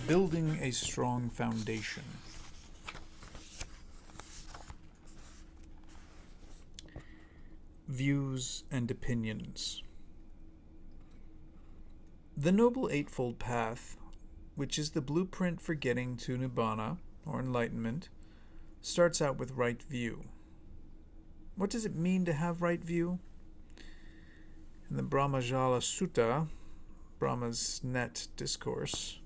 Building a strong foundation. Views and opinions. The Noble Eightfold Path, which is the blueprint for getting to Nibbana, or enlightenment, starts out with right view. What does it mean to have right view? In the Brahmajala Sutta, Brahma's net discourse,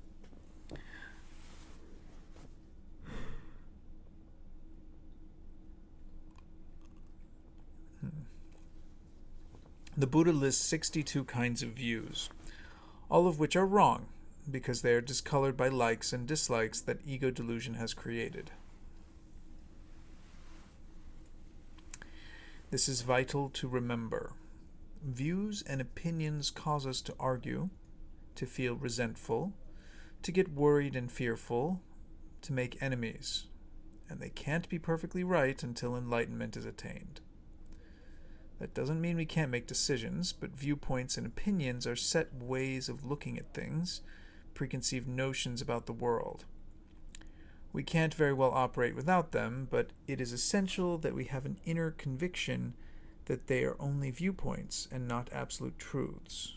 the Buddha lists 62 kinds of views, all of which are wrong because they are discolored by likes and dislikes that ego delusion has created. This is vital to remember. Views and opinions cause us to argue, to feel resentful, to get worried and fearful, to make enemies, and they can't be perfectly right until enlightenment is attained. That doesn't mean we can't make decisions, but viewpoints and opinions are set ways of looking at things, preconceived notions about the world. We can't very well operate without them, but it is essential that we have an inner conviction that they are only viewpoints and not absolute truths.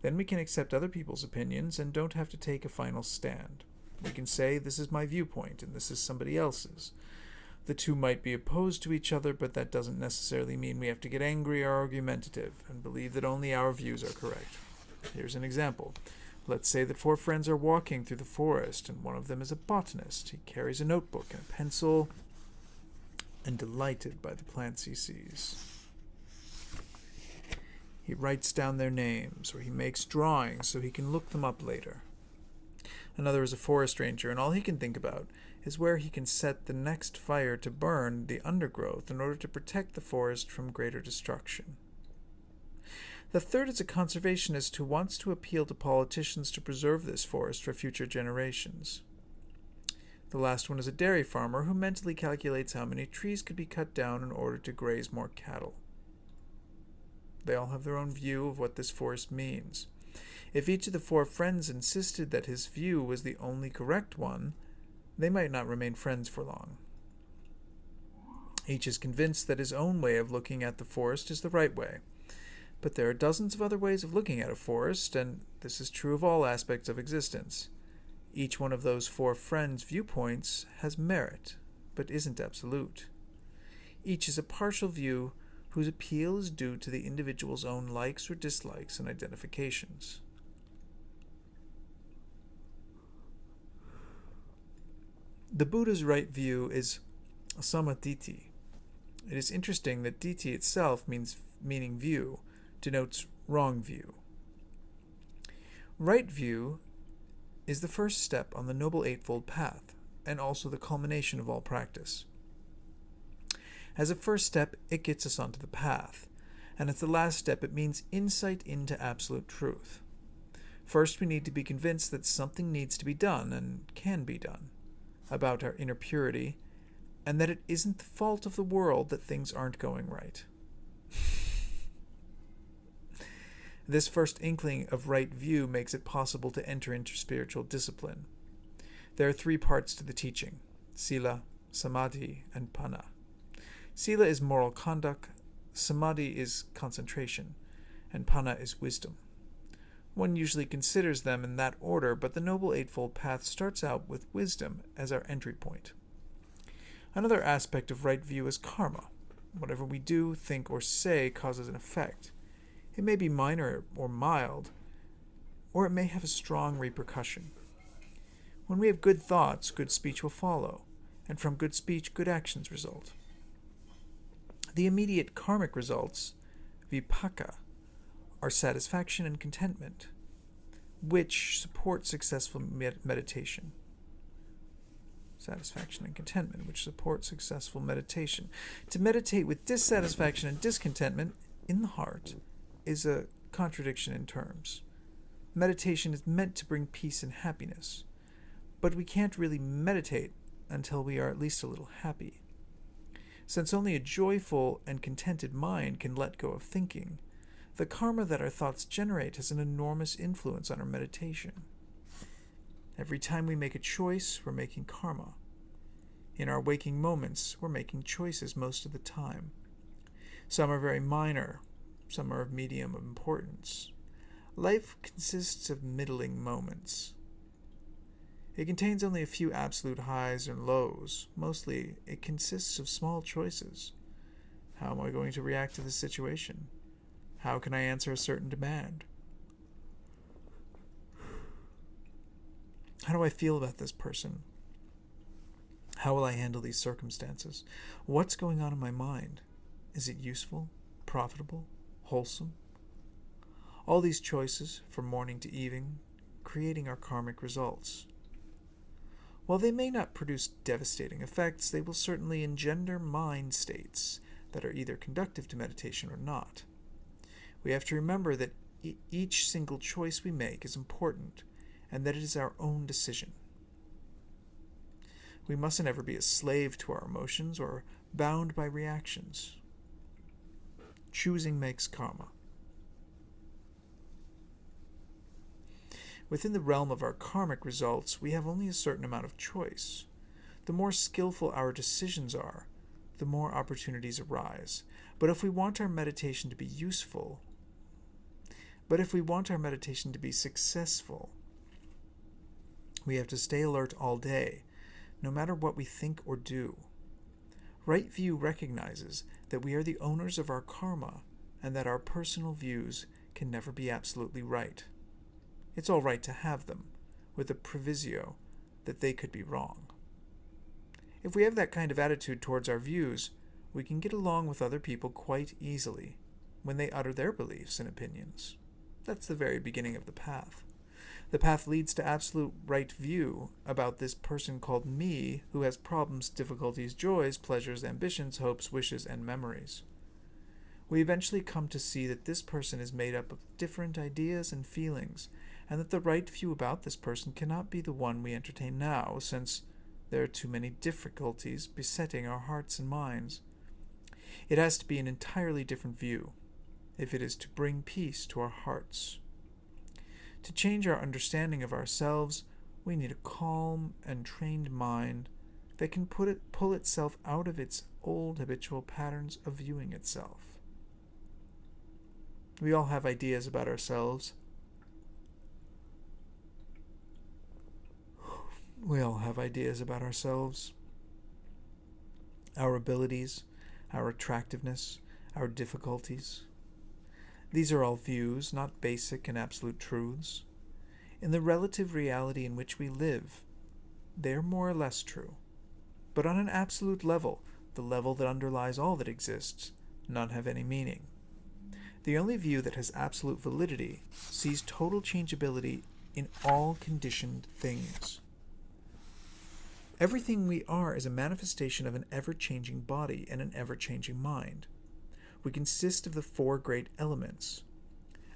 Then we can accept other people's opinions and don't have to take a final stand. We can say, this is my viewpoint and this is somebody else's. The two might be opposed to each other, but that doesn't necessarily mean we have to get angry or argumentative and believe that only our views are correct. Here's an example. Let's say that 4 friends are walking through the forest, and one of them is a botanist. He carries a notebook and a pencil, and delighted by the plants he sees. He writes down their names, or he makes drawings so he can look them up later. Another is a forest ranger, and all he can think about is where he can set the next fire to burn the undergrowth in order to protect the forest from greater destruction. The third is a conservationist who wants to appeal to politicians to preserve this forest for future generations. The last one is a dairy farmer who mentally calculates how many trees could be cut down in order to graze more cattle. They all have their own view of what this forest means. If each of the 4 friends insisted that his view was the only correct one, they might not remain friends for long. Each is convinced that his own way of looking at the forest is the right way. But there are dozens of other ways of looking at a forest, and this is true of all aspects of existence. Each one of those 4 friends' viewpoints has merit, but isn't absolute. Each is a partial view whose appeal is due to the individual's own likes or dislikes and identifications. The Buddha's right view is samaditi. It is interesting that diti itself meaning view denotes wrong view. Right view is the first step on the Noble Eightfold Path, and also the culmination of all practice. As a first step, it gets us onto the path, and as the last step, it means insight into absolute truth. First, we need to be convinced that something needs to be done, and can be done, about our inner purity, and that it isn't the fault of the world that things aren't going right. This first inkling of right view makes it possible to enter into spiritual discipline. There are 3 parts to the teaching: sila, samadhi, and panna. Sila is moral conduct, samadhi is concentration, and panna is wisdom. One usually considers them in that order, but the Noble Eightfold Path starts out with wisdom as our entry point. Another aspect of right view is karma. Whatever we do, think, or say causes an effect. It may be minor or mild, or it may have a strong repercussion. When we have good thoughts, good speech will follow, and from good speech, good actions result. The immediate karmic results, vipaka, are satisfaction and contentment, which support successful meditation. Satisfaction and contentment, which support successful meditation. To meditate with dissatisfaction and discontentment in the heart is a contradiction in terms. Meditation is meant to bring peace and happiness, but we can't really meditate until we are at least a little happy. Since only a joyful and contented mind can let go of thinking, The karma that our thoughts generate has an enormous influence on our meditation. Every time we make a choice, we're making karma. In our waking moments, we're making choices most of the time. Some are very minor, some are of medium importance. Life consists of middling moments. It contains only a few absolute highs and lows. Mostly, it consists of small choices. How am I going to react to this situation? How can I answer a certain demand? How do I feel about this person? How will I handle these circumstances? What's going on in my mind? Is it useful, profitable, wholesome? All these choices, from morning to evening, creating our karmic results. While they may not produce devastating effects, they will certainly engender mind states that are either conducive to meditation or not. We have to remember that each single choice we make is important, and that it is our own decision. We mustn't ever be a slave to our emotions or bound by reactions. Choosing makes karma. Within the realm of our karmic results, we have only a certain amount of choice. The more skillful our decisions are, the more opportunities arise. But if we want our meditation to be successful, we have to stay alert all day, no matter what we think or do. Right view recognizes that we are the owners of our karma and that our personal views can never be absolutely right. It's all right to have them, with the proviso that they could be wrong. If we have that kind of attitude towards our views, we can get along with other people quite easily when they utter their beliefs and opinions. That's the very beginning of the path. The path leads to absolute right view about this person called me, who has problems, difficulties, joys, pleasures, ambitions, hopes, wishes, and memories. We eventually come to see that this person is made up of different ideas and feelings, and that the right view about this person cannot be the one we entertain now, since there are too many difficulties besetting our hearts and minds. It has to be an entirely different view, if it is to bring peace to our hearts. To change our understanding of ourselves, we need a calm and trained mind that can pull itself out of its old habitual patterns of viewing itself. We all have ideas about ourselves. Our abilities, our attractiveness, our difficulties. These are all views, not basic and absolute truths. In the relative reality in which we live, they are more or less true. But on an absolute level, the level that underlies all that exists, none have any meaning. The only view that has absolute validity sees total changeability in all conditioned things. Everything we are is a manifestation of an ever-changing body and an ever-changing mind. We consist of the four great elements,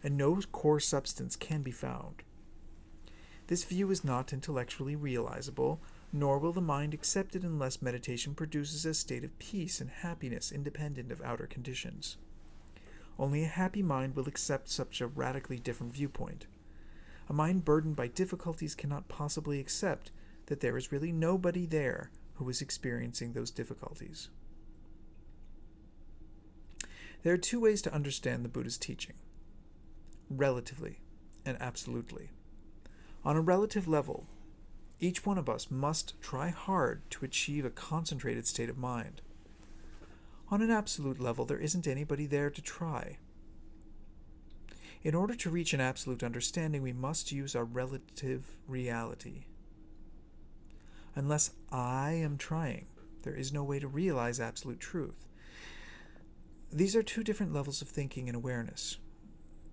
and no core substance can be found. This view is not intellectually realizable, nor will the mind accept it unless meditation produces a state of peace and happiness independent of outer conditions. Only a happy mind will accept such a radically different viewpoint. A mind burdened by difficulties cannot possibly accept that there is really nobody there who is experiencing those difficulties. There are two ways to understand the Buddha's teaching: relatively and absolutely. On a relative level, each one of us must try hard to achieve a concentrated state of mind. On an absolute level, there isn't anybody there to try. In order to reach an absolute understanding, we must use our relative reality. Unless I am trying, there is no way to realize absolute truth. These are two different levels of thinking and awareness.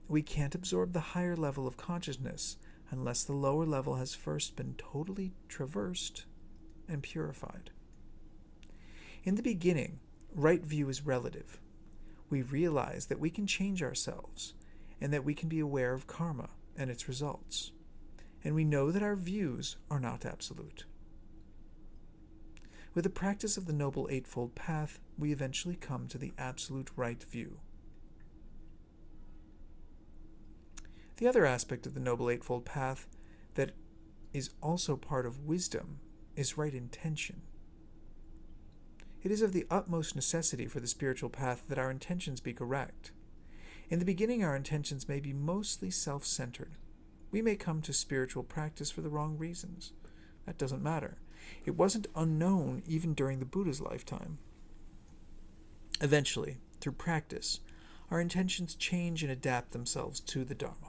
We can't absorb the higher level of consciousness unless the lower level has first been totally traversed and purified. In the beginning, right view is relative. We realize that we can change ourselves and that we can be aware of karma and its results. And we know that our views are not absolute. With the practice of the Noble Eightfold Path, we eventually come to the absolute right view. The other aspect of the Noble Eightfold Path that is also part of wisdom is right intention. It is of the utmost necessity for the spiritual path that our intentions be correct. In the beginning, our intentions may be mostly self-centered. We may come to spiritual practice for the wrong reasons. That doesn't matter. It wasn't unknown even during the Buddha's lifetime. Eventually, through practice, our intentions change and adapt themselves to the Dharma.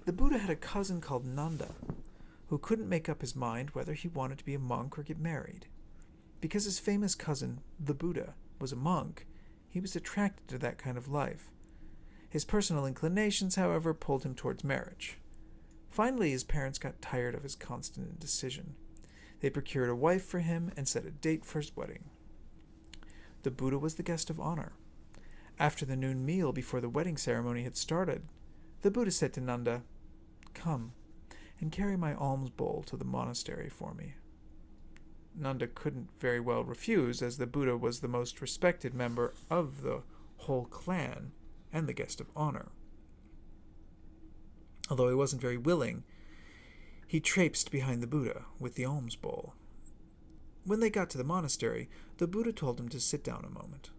The Buddha had a cousin called Nanda, who couldn't make up his mind whether he wanted to be a monk or get married. Because his famous cousin, the Buddha, was a monk, he was attracted to that kind of life. His personal inclinations, however, pulled him towards marriage. Finally, his parents got tired of his constant indecision. They procured a wife for him and set a date for his wedding. The Buddha was the guest of honor. After the noon meal before the wedding ceremony had started, the Buddha said to Nanda, "Come and carry my alms bowl to the monastery for me." Nanda couldn't very well refuse, as the Buddha was the most respected member of the whole clan and the guest of honor. Although he wasn't very willing, he traipsed behind the Buddha with the alms bowl. When they got to the monastery, the Buddha told him to sit down a moment.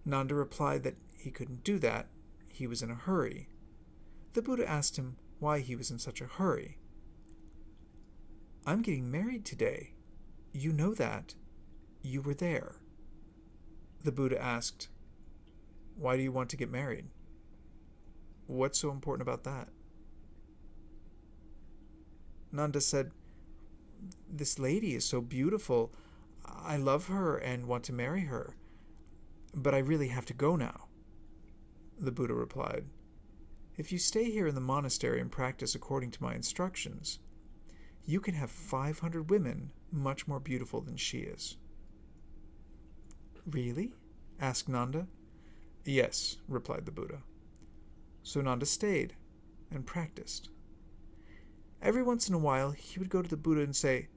Nanda replied that he couldn't do that, he was in a hurry. The Buddha asked him why he was in such a hurry. "I'm getting married today. You know that. You were there." The Buddha asked, "Why do you want to get married? What's so important about that?" Nanda said, "This lady is so beautiful. I love her and want to marry her. But I really have to go now." The Buddha replied, "If you stay here in the monastery and practice according to my instructions, you can have 500 women much more beautiful than she is." "Really?" asked Nanda. "Yes," replied the Buddha. So Nanda stayed and practiced. Every once in a while, he would go to the Buddha and say,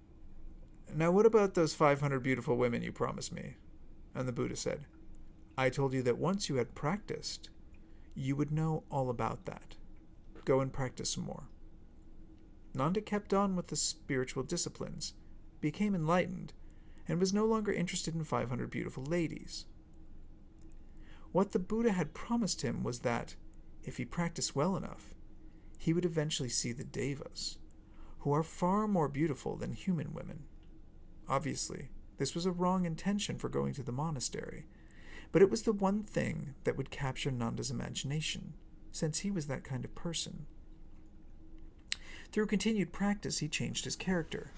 "Now what about those 500 beautiful women you promised me?" And the Buddha said, "I told you that once you had practiced, you would know all about that. Go and practice some more." Nanda kept on with the spiritual disciplines, became enlightened, and was no longer interested in 500 beautiful ladies. What the Buddha had promised him was that, if he practiced well enough, he would eventually see the devas, who are far more beautiful than human women. Obviously, this was a wrong intention for going to the monastery, but it was the one thing that would capture Nanda's imagination, since he was that kind of person. Through continued practice, he changed his character.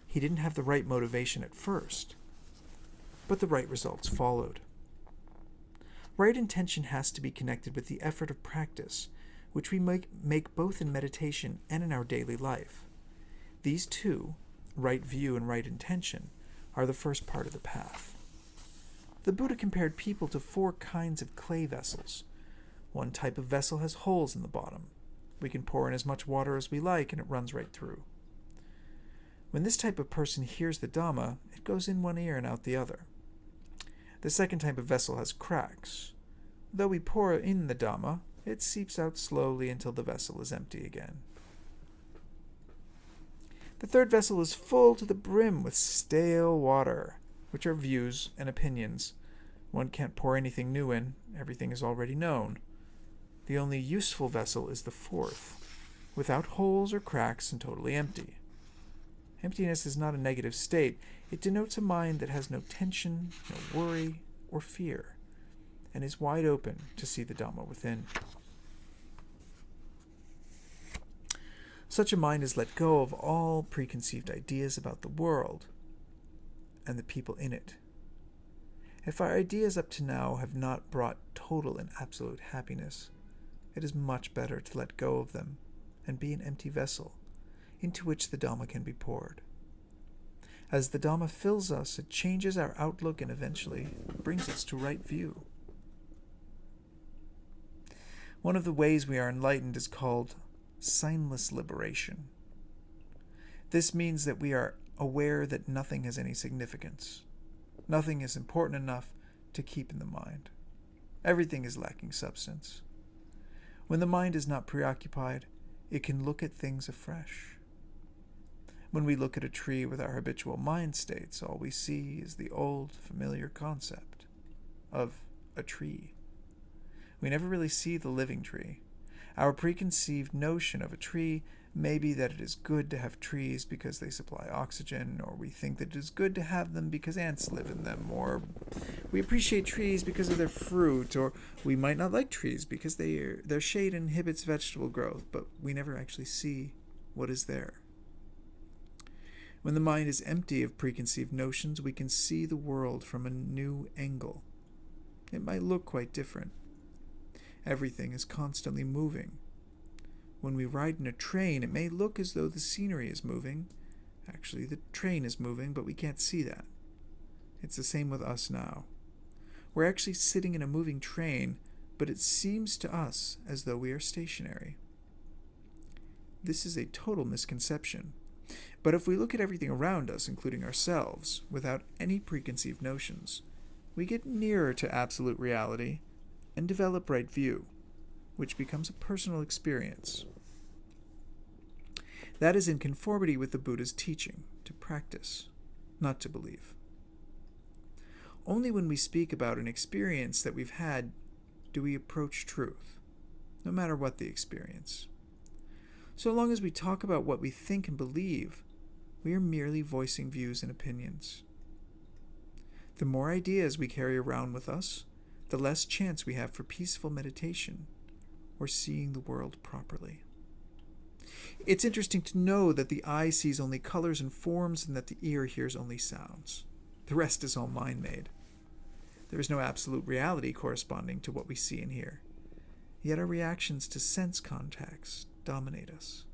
He didn't have the right motivation at first, but the right results followed. Right intention has to be connected with the effort of practice, which we make both in meditation and in our daily life. These two, right view and right intention, are the first part of the path. The Buddha compared people to 4 kinds of clay vessels. One type of vessel has holes in the bottom. We can pour in as much water as we like and it runs right through. When this type of person hears the Dhamma, it goes in one ear and out the other. The second type of vessel has cracks. Though we pour in the Dhamma, it seeps out slowly until the vessel is empty again. The third vessel is full to the brim with stale water, which are views and opinions. One can't pour anything new in, everything is already known. The only useful vessel is the fourth, without holes or cracks and totally empty. Emptiness is not a negative state. It denotes a mind that has no tension, no worry, or fear, and is wide open to see the Dhamma within. Such a mind is let go of all preconceived ideas about the world and the people in it. If our ideas up to now have not brought total and absolute happiness, it is much better to let go of them and be an empty vessel into which the Dhamma can be poured. As the Dhamma fills us, it changes our outlook and eventually brings us to right view. One of the ways we are enlightened is called signless liberation. This means that we are aware that nothing has any significance. Nothing is important enough to keep in the mind. Everything is lacking substance. When the mind is not preoccupied, it can look at things afresh. When we look at a tree with our habitual mind states, all we see is the old, familiar concept of a tree. We never really see the living tree. Our preconceived notion of a tree may be that it is good to have trees because they supply oxygen, or we think that it is good to have them because ants live in them, or we appreciate trees because of their fruit, or we might not like trees because their shade inhibits vegetable growth, but we never actually see what is there. When the mind is empty of preconceived notions, we can see the world from a new angle. It might look quite different. Everything is constantly moving. When we ride in a train, it may look as though the scenery is moving. Actually, the train is moving, but we can't see that. It's the same with us now. We're actually sitting in a moving train, but it seems to us as though we are stationary. This is a total misconception. But if we look at everything around us, including ourselves, without any preconceived notions, we get nearer to absolute reality and develop right view, which becomes a personal experience. That is in conformity with the Buddha's teaching, to practice, not to believe. Only when we speak about an experience that we've had do we approach truth, no matter what the experience. So long as we talk about what we think and believe, we are merely voicing views and opinions. The more ideas we carry around with us, the less chance we have for peaceful meditation or seeing the world properly. It's interesting to know that the eye sees only colors and forms and that the ear hears only sounds. The rest is all mind-made. There is no absolute reality corresponding to what we see and hear. Yet our reactions to sense contacts dominate us.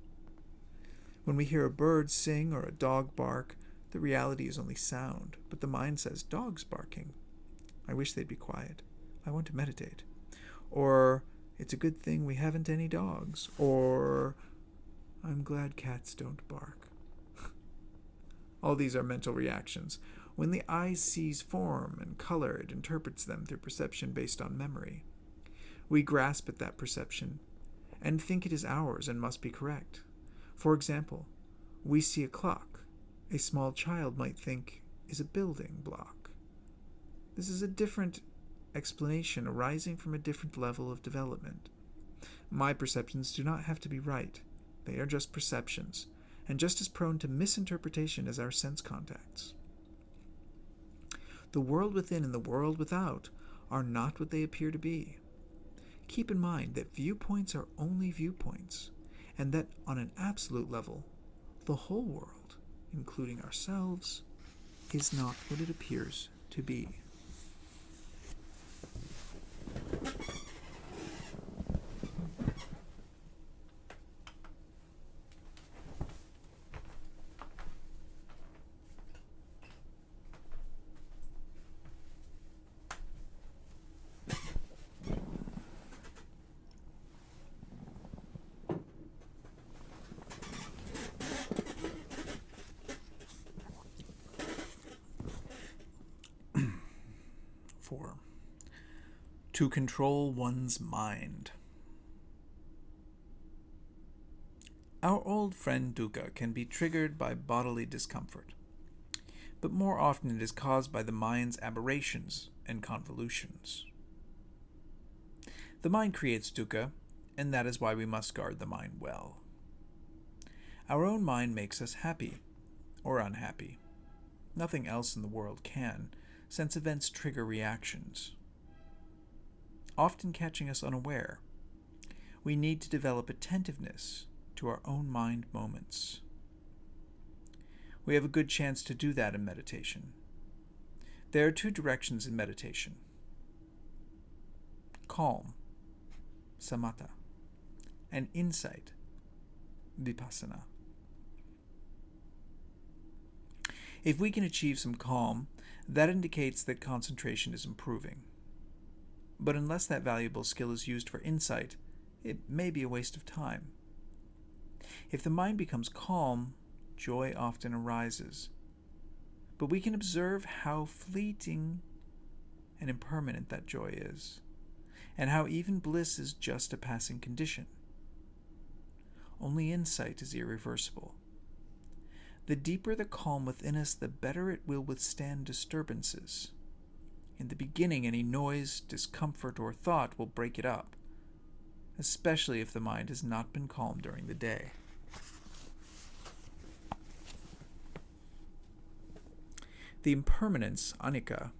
When we hear a bird sing or a dog bark, the reality is only sound, but the mind says, "Dog's barking. I wish they'd be quiet. I want to meditate." Or, "It's a good thing we haven't any dogs." Or, "I'm glad cats don't bark." All these are mental reactions. When the eye sees form and color, it interprets them through perception based on memory. We grasp at that perception and think it is ours and must be correct. For example, we see a clock. A small child might think is a building block. This is a different explanation arising from a different level of development. My perceptions do not have to be right. They are just perceptions, and just as prone to misinterpretation as our sense contacts. The world within and the world without are not what they appear to be. Keep in mind that viewpoints are only viewpoints, and that on an absolute level, the whole world, including ourselves, is not what it appears to be. To control one's mind. Our old friend dukkha can be triggered by bodily discomfort, but more often it is caused by the mind's aberrations and convolutions. The mind creates dukkha, and that is why we must guard the mind well. Our own mind makes us happy or unhappy. Nothing else in the world can, since events trigger reactions, often catching us unaware. We need to develop attentiveness to our own mind moments. We have a good chance to do that in meditation. There are two directions in meditation: calm, samatha, and insight, vipassana. If we can achieve some calm, that indicates that concentration is improving. But unless that valuable skill is used for insight, it may be a waste of time. If the mind becomes calm, joy often arises. But we can observe how fleeting and impermanent that joy is, and how even bliss is just a passing condition. Only insight is irreversible. The deeper the calm within us, the better it will withstand disturbances. In the beginning, any noise, discomfort, or thought will break it up, especially if the mind has not been calm during the day. The impermanence, anicca,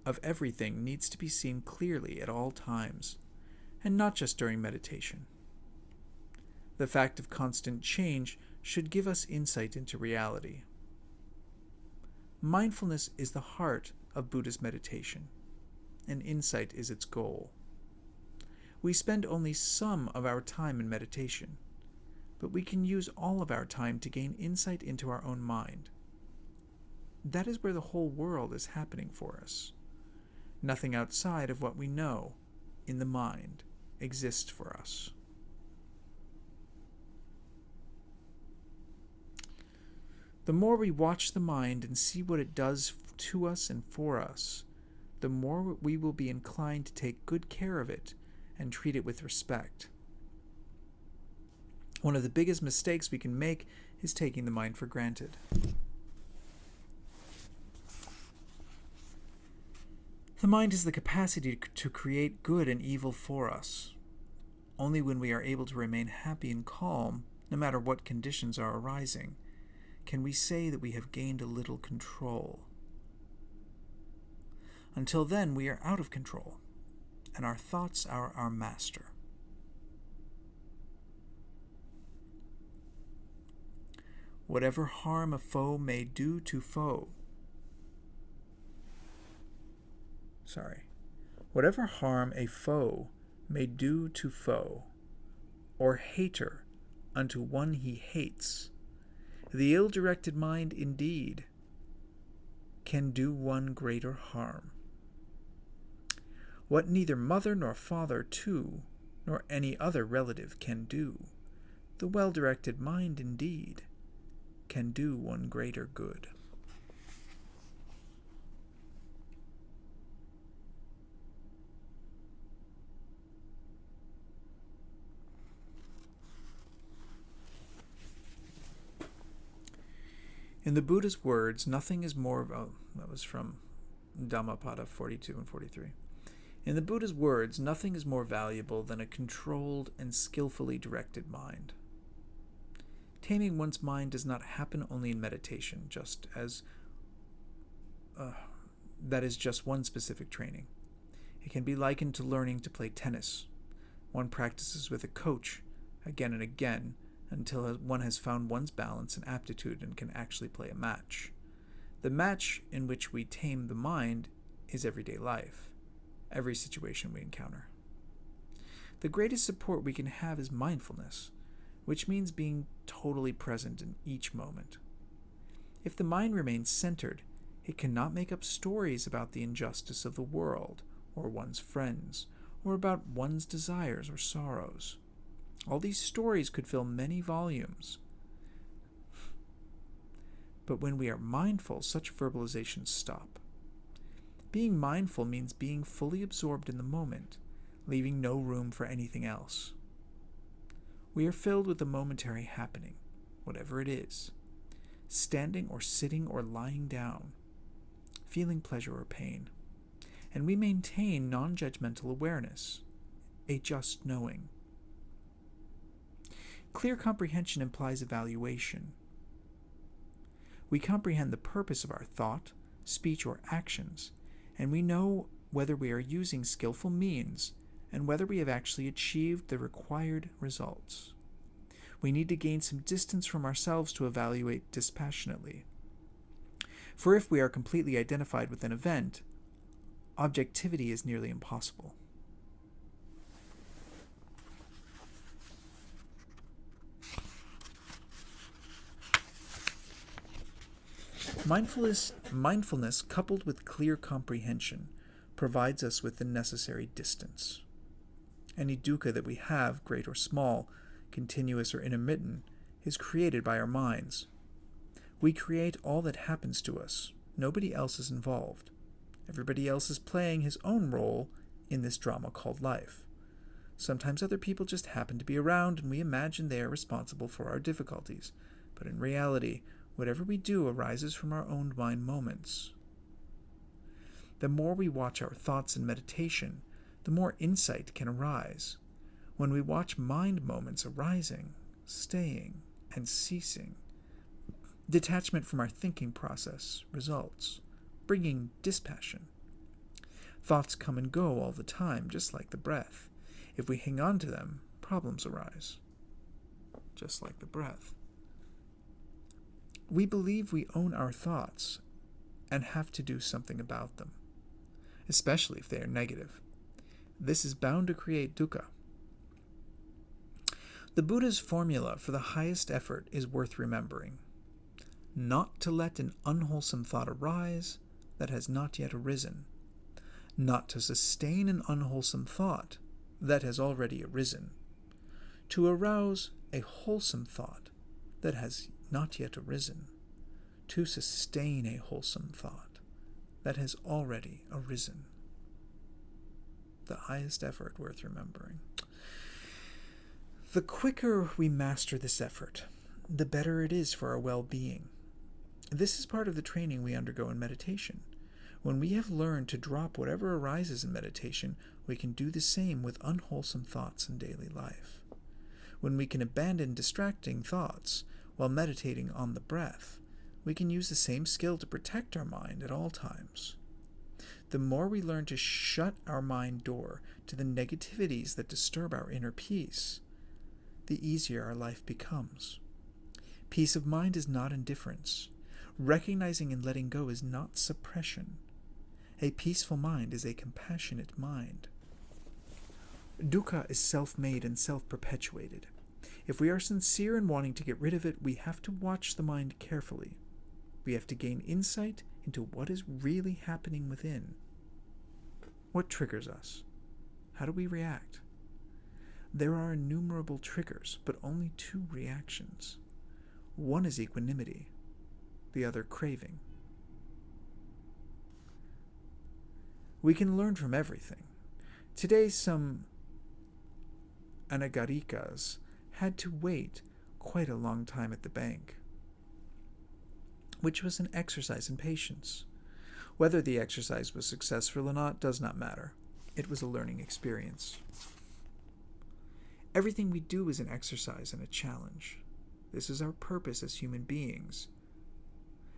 of everything needs to be seen clearly at all times, and not just during meditation. The fact of constant change should give us insight into reality. Mindfulness is the heart of Buddhist meditation, and insight is its goal. We spend only some of our time in meditation, but we can use all of our time to gain insight into our own mind. That is where the whole world is happening for us. Nothing outside of what we know in the mind exists for us. The more we watch the mind and see what it does to us and for us, the more we will be inclined to take good care of it and treat it with respect. One of the biggest mistakes we can make is taking the mind for granted. The mind has the capacity to create good and evil for us. Only when we are able to remain happy and calm, no matter what conditions are arising, can we say that we have gained a little control. Until then, we are out of control, and our thoughts are our master. Whatever harm a foe may do to Whatever harm a foe may do to foe, or hater unto one he hates, the ill-directed mind indeed can do one greater harm. What neither mother nor father too, nor any other relative can do, the well-directed mind indeed can do one greater good. In the Buddha's words, nothing is more... that was from Dhammapada 42 and 43. In the Buddha's words, nothing is more valuable than a controlled and skillfully directed mind. Taming one's mind does not happen only in meditation, just as that is just one specific training. It can be likened to learning to play tennis. One practices with a coach again and again, until one has found one's balance and aptitude and can actually play a match. The match in which we tame the mind is everyday life, every situation we encounter. The greatest support we can have is mindfulness, which means being totally present in each moment. If the mind remains centered, it cannot make up stories about the injustice of the world, or one's friends, or about one's desires or sorrows. All these stories could fill many volumes. But when we are mindful, such verbalizations stop. Being mindful means being fully absorbed in the moment, leaving no room for anything else. We are filled with the momentary happening, whatever it is, standing or sitting or lying down, feeling pleasure or pain, and we maintain non-judgmental awareness, a just knowing. Clear comprehension implies evaluation. We comprehend the purpose of our thought, speech, or actions, and we know whether we are using skillful means and whether we have actually achieved the required results. We need to gain some distance from ourselves to evaluate dispassionately. For if we are completely identified with an event, objectivity is nearly impossible. Mindfulness coupled with clear comprehension provides us with the necessary distance. Any dukkha that we have, great or small, continuous or intermittent, is created by our minds. We create all that happens to us. Nobody else is involved. Everybody else is playing his own role in this drama called life. Sometimes other people just happen to be around and we imagine they are responsible for our difficulties, but in reality, whatever we do arises from our own mind moments. The more we watch our thoughts in meditation, the more insight can arise. When we watch mind moments arising, staying, and ceasing, detachment from our thinking process results, bringing dispassion. Thoughts come and go all the time, just like the breath. If we hang on to them, problems arise, just like the breath. We believe we own our thoughts and have to do something about them, especially if they are negative. This is bound to create dukkha. The Buddha's formula for the highest effort is worth remembering. Not to let an unwholesome thought arise that has not yet arisen. Not to sustain an unwholesome thought that has already arisen. To arouse a wholesome thought that has not yet arisen. To sustain a wholesome thought that has already arisen. The highest effort worth remembering. The quicker we master this effort, the better it is for our well-being. This is part of the training we undergo in meditation. When we have learned to drop whatever arises in meditation, we can do the same with unwholesome thoughts in daily life. When we can abandon distracting thoughts while meditating on the breath, we can use the same skill to protect our mind at all times. The more we learn to shut our mind door to the negativities that disturb our inner peace, the easier our life becomes. Peace of mind is not indifference. Recognizing and letting go is not suppression. A peaceful mind is a compassionate mind. Dukkha is self-made and self-perpetuated. If we are sincere in wanting to get rid of it, we have to watch the mind carefully. We have to gain insight into what is really happening within. What triggers us? How do we react? There are innumerable triggers, but only two reactions. One is equanimity, the other craving. We can learn from everything. Today, some anagarikas had to wait quite a long time at the bank, which was an exercise in patience. Whether the exercise was successful or not does not matter. It was a learning experience. Everything we do is an exercise and a challenge. This is our purpose as human beings,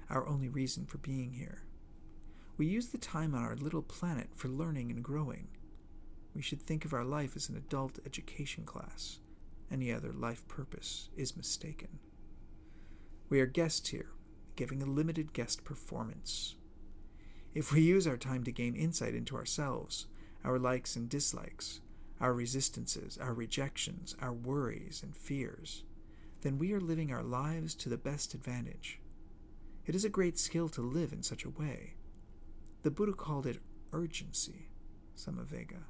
our only reason for being here. We use the time on our little planet for learning and growing. We should think of our life as an adult education class. Any other life purpose is mistaken. We are guests here, giving a limited guest performance. If we use our time to gain insight into ourselves, our likes and dislikes, our resistances, our rejections, our worries and fears, then we are living our lives to the best advantage. It is a great skill to live in such a way. The Buddha called it urgency, samavega.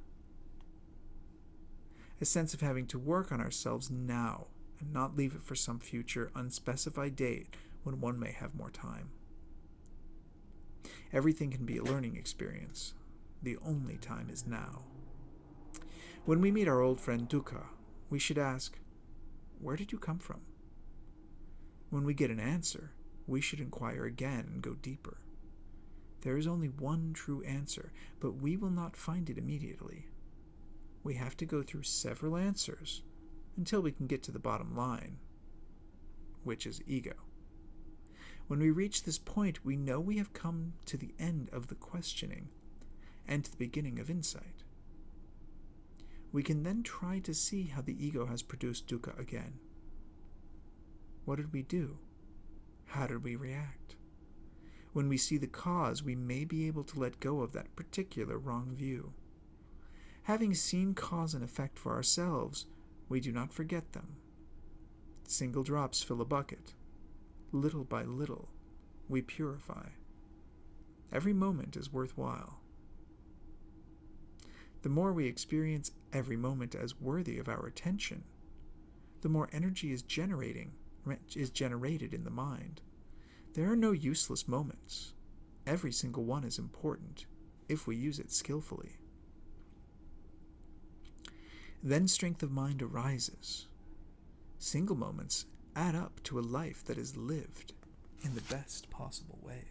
A sense of having to work on ourselves now and not leave it for some future unspecified date when one may have more time. Everything can be a learning experience. The only time is now. When we meet our old friend Dukkha, we should ask, "Where did you come from?" When we get an answer, we should inquire again and go deeper. There is only one true answer, but we will not find it immediately. We have to go through several answers until we can get to the bottom line, which is ego. When we reach this point, we know we have come to the end of the questioning and to the beginning of insight. We can then try to see how the ego has produced dukkha again. What did we do? How did we react? When we see the cause, we may be able to let go of that particular wrong view. Having seen cause and effect for ourselves, we do not forget them. Single drops fill a bucket. Little by little, we purify. Every moment is worthwhile. The more we experience every moment as worthy of our attention, the more energy is generated in the mind. There are no useless moments. Every single one is important if we use it skillfully. Then strength of mind arises. Single moments add up to a life that is lived in the best possible way.